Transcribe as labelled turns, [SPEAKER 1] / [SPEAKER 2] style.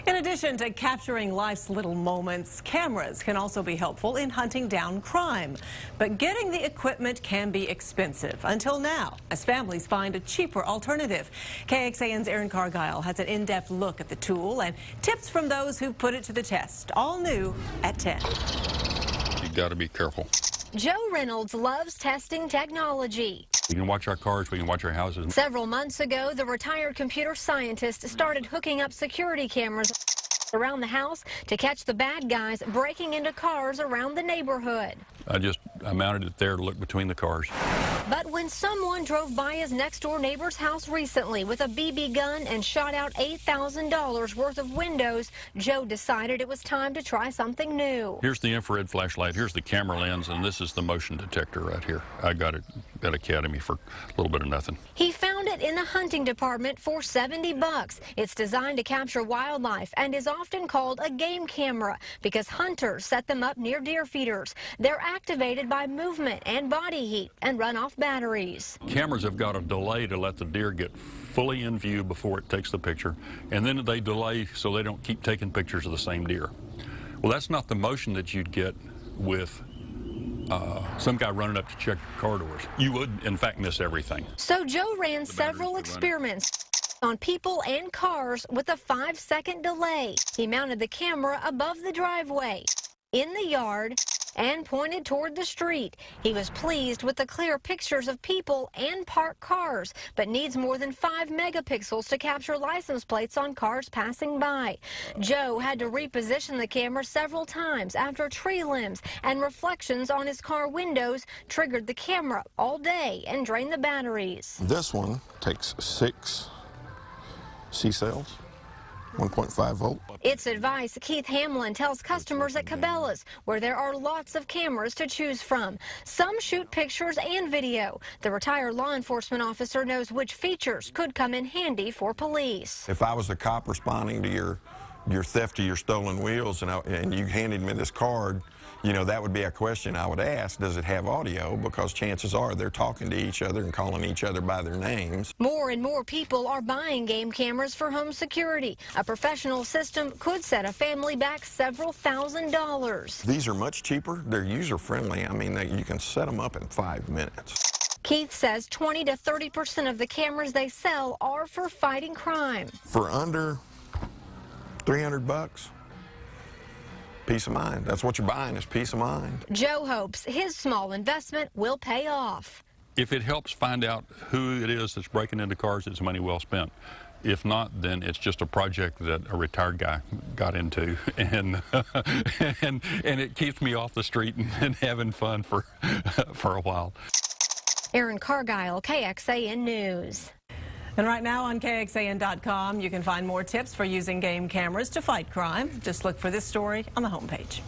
[SPEAKER 1] In addition to capturing life's little moments, cameras can also be helpful in hunting down crime. But getting the equipment can be expensive, until now, as families find a cheaper alternative. KXAN's Erin Cargile has an in-depth look at the tool and tips from those who put it to the test. All new at 10.
[SPEAKER 2] You got to be careful.
[SPEAKER 3] Joe Reynolds loves testing technology.
[SPEAKER 2] We can watch our cars, we can watch our houses.
[SPEAKER 3] Several months ago, the retired computer scientist started hooking up security cameras around the house to catch the bad guys breaking into cars around the neighborhood.
[SPEAKER 2] I mounted it there to look between the cars.
[SPEAKER 3] But when someone drove by his next-door neighbor's house recently with a BB gun and shot out $8,000 worth of windows, Joe decided it was time to try something new.
[SPEAKER 2] Here's the infrared flashlight, here's the camera lens, and this is the motion detector right here. I got it at Academy for a little bit of nothing.
[SPEAKER 3] He found it in the hunting department for $70. It's designed to capture wildlife and is often called a game camera because hunters set them up near deer feeders. They're activated by movement and body heat and run off batteries.
[SPEAKER 2] Cameras have got a delay to let the deer get fully in view before it takes the picture, and then they delay so they don't keep taking pictures of the same deer. Well, that's not the motion that you'd get with some guy running up to check your car doors. You would, in fact, miss everything.
[SPEAKER 3] So Joe ran several experiments on people and cars with a 5-second delay. He mounted the camera above the driveway, in the yard, and pointed toward the street. He was pleased with the clear pictures of people and parked cars, but needs more than 5 megapixels to capture license plates on cars passing by. Joe had to reposition the camera several times after tree limbs and reflections on his car windows triggered the camera all day and drained the batteries.
[SPEAKER 4] This one takes 6 C cells. 1.5 volt.
[SPEAKER 3] It's advice Keith Hamlin tells customers at Cabela's, where there are lots of cameras to choose from. Some shoot pictures and video. The retired law enforcement officer knows which features could come in handy for police.
[SPEAKER 4] If I was the cop responding to your theft of your stolen wheels and you handed me this card, you know, that would be a question I would ask. Does it have audio? Because chances are they're talking to each other and calling each other by their names.
[SPEAKER 3] More and more people are buying game cameras for home security. A professional system could set a family back several $1,000s.
[SPEAKER 4] These are much cheaper. They're user-friendly. I mean, you can set them up in 5 minutes.
[SPEAKER 3] Keith says 20 to 30% of the cameras they sell are for fighting crime.
[SPEAKER 4] For under $300, peace of mind. That's what you're buying, is peace of mind.
[SPEAKER 3] Joe hopes his small investment will pay off.
[SPEAKER 2] If it helps find out who it is that's breaking into cars, it's money well spent. If not, then it's just a project that a retired guy got into, and it keeps me off the street and having fun for a while.
[SPEAKER 3] Erin Cargile, KXAN News.
[SPEAKER 1] And right now on KXAN.com, you can find more tips for using game cameras to fight crime. Just look for this story on the homepage.